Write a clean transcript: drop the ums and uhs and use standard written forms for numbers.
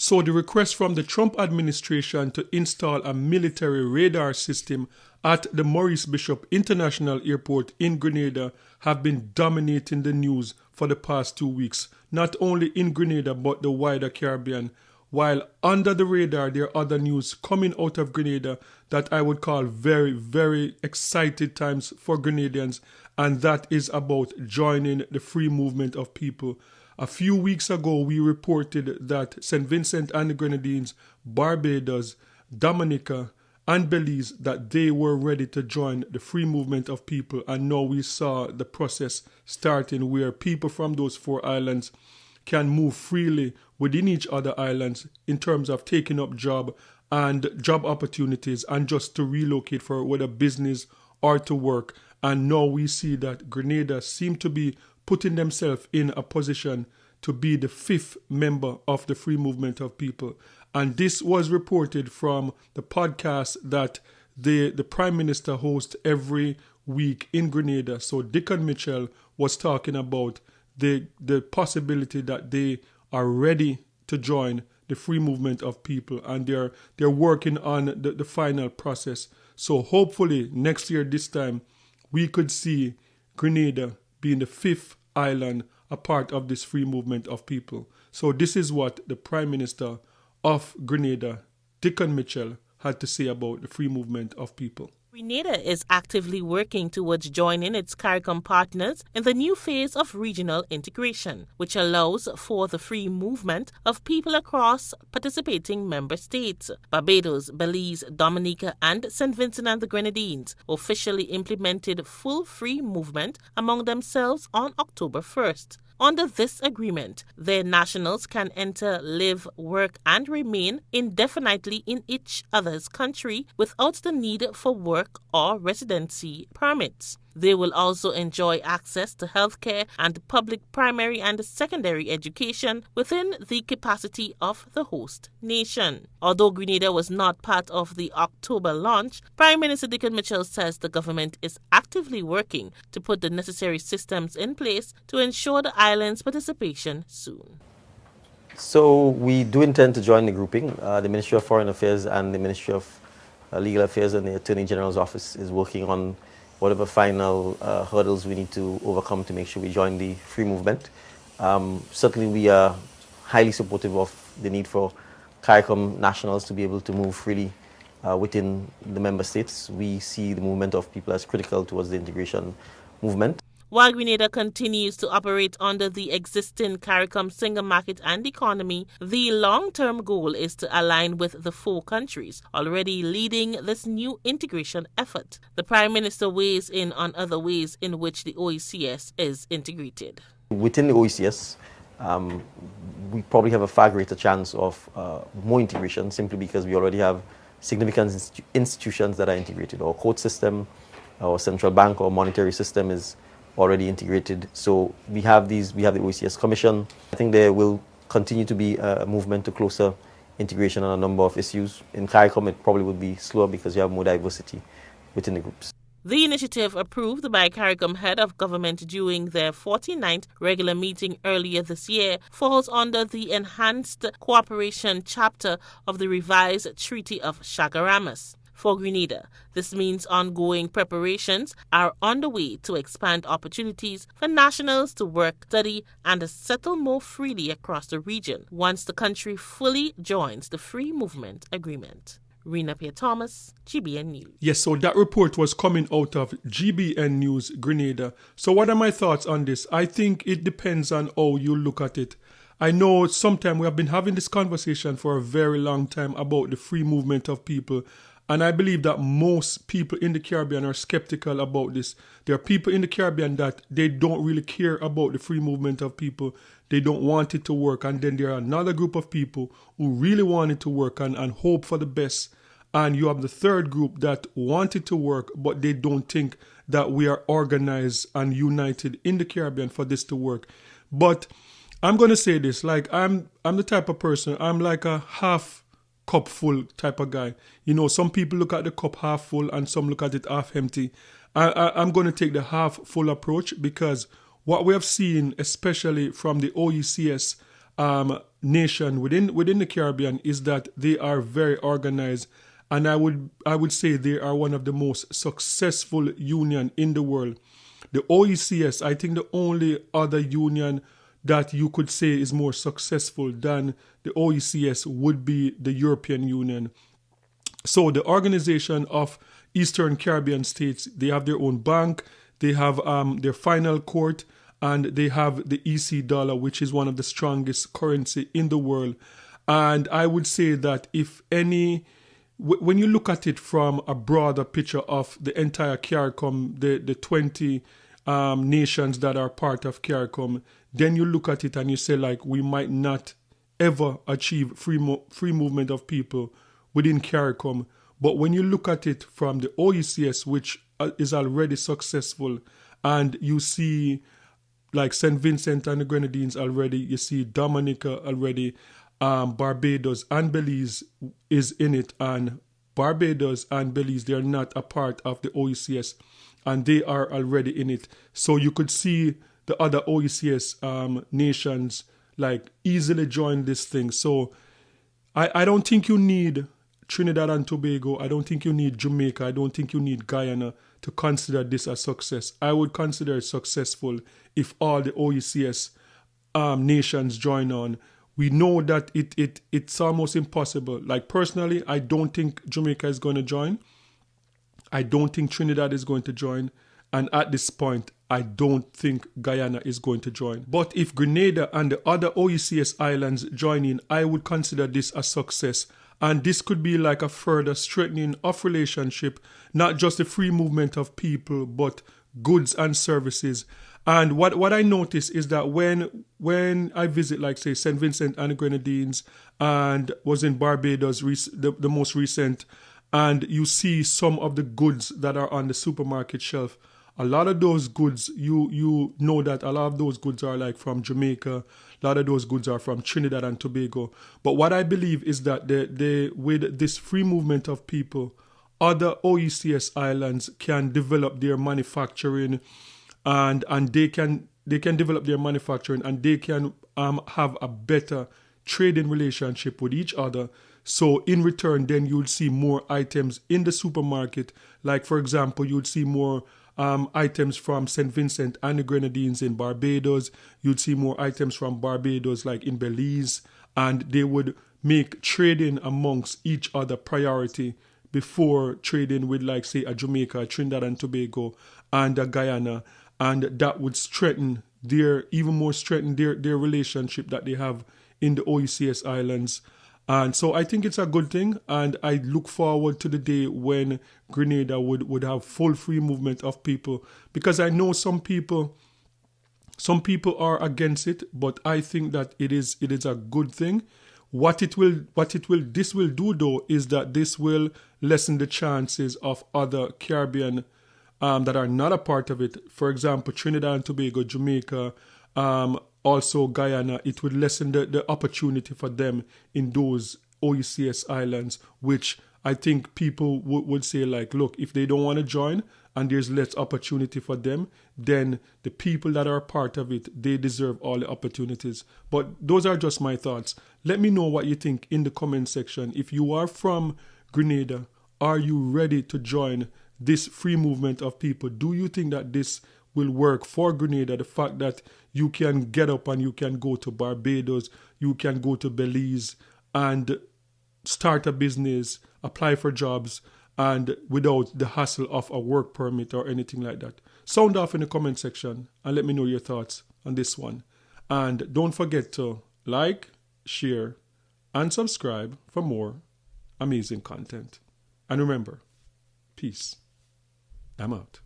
So the request from the Trump administration to install a military radar system at the Maurice Bishop International Airport in Grenada have been dominating the news for the past 2 weeks, not only in Grenada but the wider Caribbean. While under the radar, there are other news coming out of Grenada that I would call very, very excited times for Grenadians, and that is about joining the free movement of people. A few weeks ago, we reported that St. Vincent and the Grenadines, Barbados, Dominica, and Belize, that they were ready to join the free movement of people. And now we saw the process starting where people from those 4 islands can move freely within each other islands in terms of taking up job opportunities and just to relocate for whether business or to work. And now we see that Grenada seem to be putting themselves in a position to be the 5th member of the free movement of people. And this was reported from the podcast that the Prime Minister hosts every week in Grenada. So Dickon Mitchell was talking about the possibility that they are ready to join the free movement of people, and they're working on the final process. So hopefully next year this time we could see Grenada being the 5th island a part of this free movement of people. So this is what the Prime Minister of Grenada, Dickon Mitchell, had to say about the free movement of people. Grenada is actively working towards joining its CARICOM partners in the new phase of regional integration, which allows for the free movement of people across participating member states. Barbados, Belize, Dominica, and St. Vincent and the Grenadines officially implemented full free movement among themselves on October 1st. Under this agreement, their nationals can enter, live, work, and remain indefinitely in each other's country without the need for work or residency permits. They will also enjoy access to healthcare and public primary and secondary education within the capacity of the host nation. Although Grenada was not part of the October launch, Prime Minister Dickon Mitchell says the government is actively working to put the necessary systems in place to ensure the island's participation soon. So we do intend to join the grouping. The Ministry of Foreign Affairs and the Ministry of Legal Affairs and the Attorney General's office is working on whatever final hurdles we need to overcome to make sure we join the free movement. Certainly we are highly supportive of the need for CARICOM nationals to be able to move freely within the member states. We see the movement of people as critical towards the integration movement. While Grenada continues to operate under the existing CARICOM single market and economy, the long-term goal is to align with the 4 countries already leading this new integration effort. The Prime Minister weighs in on other ways in which the OECS is integrated. Within the OECS, we probably have a far greater chance of more integration simply because we already have significant institutions that are integrated. Our court system, our central bank, our monetary system is already integrated. So we have the OECS Commission. I think there will continue to be a movement to closer integration on a number of issues. In CARICOM, it probably would be slower because you have more diversity within the groups. The initiative, approved by CARICOM head of government during their 49th regular meeting earlier this year, falls under the Enhanced Cooperation chapter of the revised Treaty of Chaguaramas. For Grenada, this means ongoing preparations are underway to expand opportunities for nationals to work, study, and settle more freely across the region once the country fully joins the Free Movement Agreement. Rena Pierre-Thomas, GBN News. Yes, so that report was coming out of GBN News, Grenada. So what are my thoughts on this? I think it depends on how you look at it. I know sometimes we have been having this conversation for a very long time about the free movement of people. And I believe that most people in the Caribbean are skeptical about this. There are people in the Caribbean that they don't really care about the free movement of people. They don't want it to work. And then there are another group of people who really want it to work and hope for the best. And you have the third group that want it to work, but they don't think that we are organized and united in the Caribbean for this to work. But I'm going to say this, like I'm the type of person, I'm like a half cup full type of guy. You know, some people look at the cup half full and some look at it half empty. I'm going to take the half full approach because what we have seen, especially from the OECS nation within the Caribbean is that they are very organized, and I would say they are one of the most successful union in the world. The OECS, I think the only other union that you could say is more successful than the OECS would be the European Union. So the Organization of Eastern Caribbean States, they have their own bank, they have their final court, and they have the EC dollar, which is one of the strongest currency in the world. And I would say that if any, when you look at it from a broader picture of the entire CARICOM, the 20 nations that are part of CARICOM, then you look at it and you say, like, we might not ever achieve free movement of people within CARICOM. But when you look at it from the OECS, which is already successful, and you see like St. Vincent and the Grenadines already, you see Dominica already, Barbados and Belize is in it, and Barbados and Belize, they are not a part of the OECS, and they are already in it. So you could see the other OECS nations like easily join this thing. So I don't think you need Trinidad and Tobago, I don't think you need Jamaica, I don't think you need Guyana to consider this a success. I would consider it successful if all the OECS nations join on. We know that it's almost impossible. Like personally, I don't think Jamaica is going to join. I don't think Trinidad is going to join. And at this point, I don't think Guyana is going to join. But if Grenada and the other OECS islands join in, I would consider this a success. And this could be like a further strengthening of relationship, not just the free movement of people, but goods and services. And what I notice is that when I visit, like, say, St. Vincent and the Grenadines, and was in Barbados, the most recent, and you see some of the goods that are on the supermarket shelf, a lot of those goods, you know that a lot of those goods are like from Jamaica, a lot of those goods are from Trinidad and Tobago. But what I believe is that with this free movement of people, other OECS islands can develop their manufacturing, and they can develop their manufacturing, and they can have a better trading relationship with each other. So in return, then you'll see more items in the supermarket. Like, for example, you'd see more items from St. Vincent and the Grenadines in Barbados. You'd see more items from Barbados, like in Belize, and they would make trading amongst each other priority before trading with, like, say, a Jamaica, Trinidad and Tobago, and a Guyana, and that would strengthen their relationship that they have in the OECS islands. And so I think it's a good thing, and I look forward to the day when Grenada would have full free movement of people, because I know some people are against it, but I think that it is a good thing. This will do though is that this will lessen the chances of other Caribbean that are not a part of it. For example, Trinidad and Tobago, Jamaica, also Guyana. It would lessen the opportunity for them in those OECS islands, which I think people would say, like, look, if they don't want to join and there's less opportunity for them, then the people that are part of it, they deserve all the opportunities. But those are just my thoughts. Let me know what you think in the comment section. If you are from Grenada, are you ready to join this free movement of people? Do you think that this will work for Grenada? The fact that you can get up and you can go to Barbados, you can go to Belize and start a business, apply for jobs, and without the hassle of a work permit or anything like that. Sound off in the comment section and let me know your thoughts on this one. And don't forget to like, share, and subscribe for more amazing content. And remember, peace. I'm out.